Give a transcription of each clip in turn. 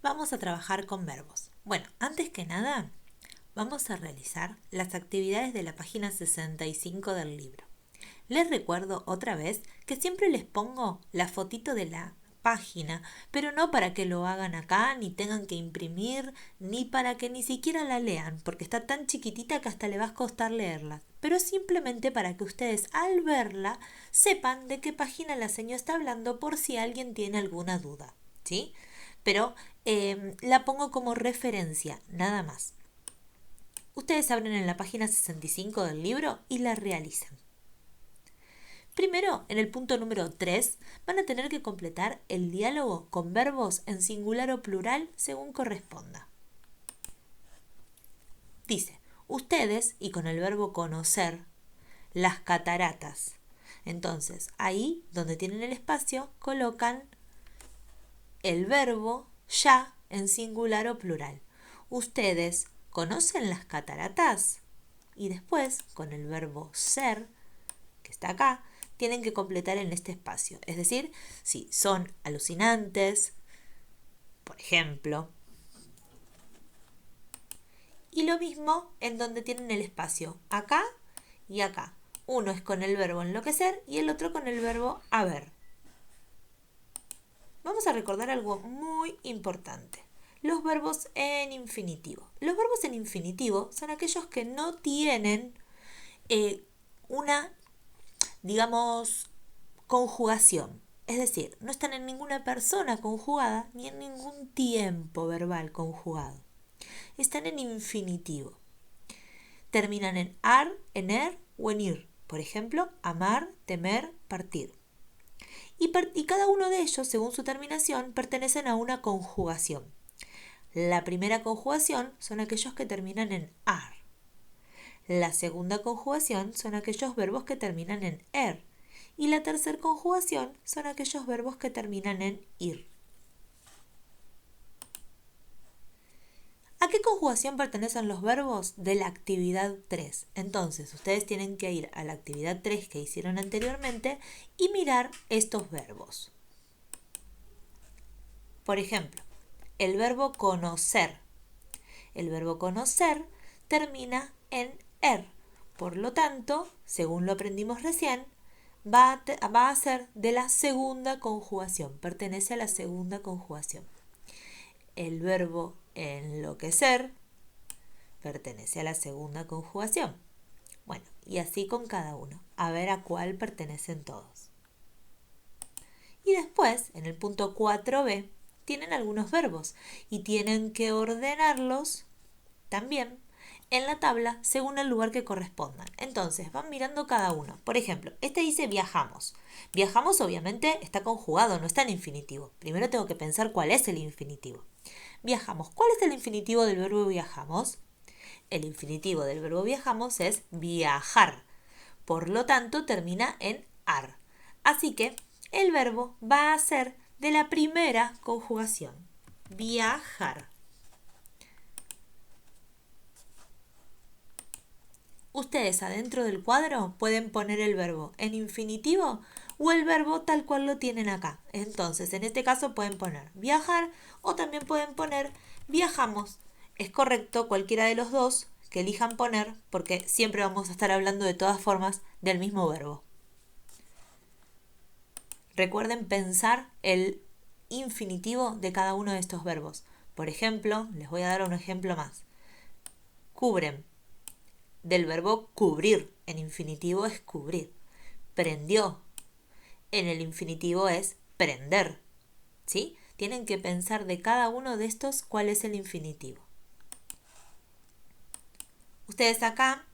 Vamos a trabajar con verbos. Bueno, antes que nada, vamos a realizar las actividades de la página 65 del libro. Les recuerdo otra vez que siempre les pongo la fotito de la página, pero no para que lo hagan acá, ni tengan que imprimir, ni para que ni siquiera la lean, porque está tan chiquitita que hasta le va a costar leerla, pero simplemente para que ustedes al verla sepan de qué página la señora está hablando por si alguien tiene alguna duda, ¿sí? Pero la pongo como referencia, nada más. Ustedes abren en la página 65 del libro y la realizan. Primero, en el punto número 3, van a tener que completar el diálogo con verbos en singular o plural según corresponda. Dice, ustedes, y con el verbo conocer, las cataratas. Entonces, ahí donde tienen el espacio, colocan el verbo ya en singular o plural. Ustedes conocen las cataratas y después, con el verbo ser, que está acá, tienen que completar en este espacio. Es decir, si son alucinantes, por ejemplo. Y lo mismo en donde tienen el espacio, acá y acá. Uno es con el verbo enloquecer y el otro con el verbo haber. Vamos a recordar algo muy importante. Los verbos en infinitivo. Los verbos en infinitivo son aquellos que no tienen una, digamos, conjugación. Es decir, no están en ninguna persona conjugada ni en ningún tiempo verbal conjugado. Están en infinitivo. Terminan en ar, en er o en ir. Por ejemplo, amar, temer, partir. Y cada uno de ellos, según su terminación, pertenecen a una conjugación. La primera conjugación son aquellos que terminan en ar. La segunda conjugación son aquellos verbos que terminan en er. Y la tercera conjugación son aquellos verbos que terminan en ir. ¿A qué conjugación pertenecen los verbos de la actividad 3? Entonces, ustedes tienen que ir a la actividad 3 que hicieron anteriormente y mirar estos verbos. Por ejemplo, el verbo conocer. El verbo conocer termina en er. Por lo tanto, según lo aprendimos recién, va a ser de la segunda conjugación. Pertenece a la segunda conjugación. El verbo enloquecer pertenece a la segunda conjugación. Bueno, y así con cada uno. A ver a cuál pertenecen todos. Y después, en el punto 4b, tienen algunos verbos y tienen que ordenarlos también en la tabla según el lugar que correspondan. Entonces, van mirando cada uno. Por ejemplo, este dice viajamos. Viajamos obviamente está conjugado, no está en infinitivo. Primero tengo que pensar cuál es el infinitivo. Viajamos. ¿Cuál es el infinitivo del verbo viajamos? El infinitivo del verbo viajamos es viajar. Por lo tanto, termina en ar. Así que el verbo va a ser de la primera conjugación. Viajar. Ustedes adentro del cuadro pueden poner el verbo en infinitivo o el verbo tal cual lo tienen acá. Entonces, en este caso pueden poner viajar o también pueden poner viajamos. Es correcto cualquiera de los dos que elijan poner porque siempre vamos a estar hablando de todas formas del mismo verbo. Recuerden pensar el infinitivo de cada uno de estos verbos. Por ejemplo, les voy a dar un ejemplo más. Cubren. Del verbo cubrir. En infinitivo es cubrir. Prendió. En el infinitivo es prender. ¿Sí? Tienen que pensar de cada uno de estos cuál es el infinitivo. Ustedes acá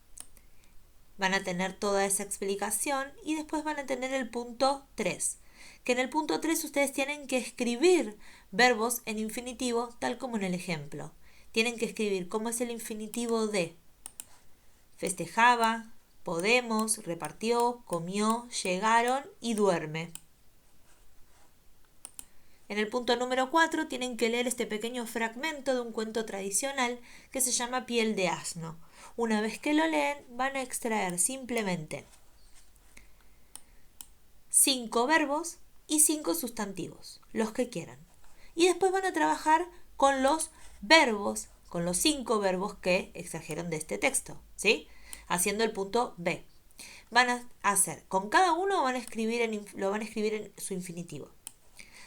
van a tener toda esa explicación y después van a tener el punto 3. Que en el punto 3 ustedes tienen que escribir verbos en infinitivo tal como en el ejemplo. Tienen que escribir cómo es el infinitivo de festejaba, podemos, repartió, comió, llegaron y duerme. En el punto número 4 tienen que leer este pequeño fragmento de un cuento tradicional que se llama Piel de asno. Una vez que lo leen van a extraer simplemente 5 verbos y 5 sustantivos, los que quieran. Y después van a trabajar con los verbos, con los 5 verbos que extrajeron de este texto, ¿sí? Haciendo el punto B. Van a hacer, con cada uno lo van a escribir en su infinitivo.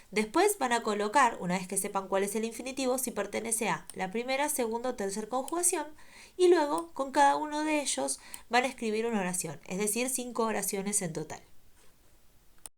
Después van a colocar, una vez que sepan cuál es el infinitivo, si pertenece a la primera, segunda o tercera conjugación, y luego con cada uno de ellos van a escribir una oración, es decir, 5 oraciones en total.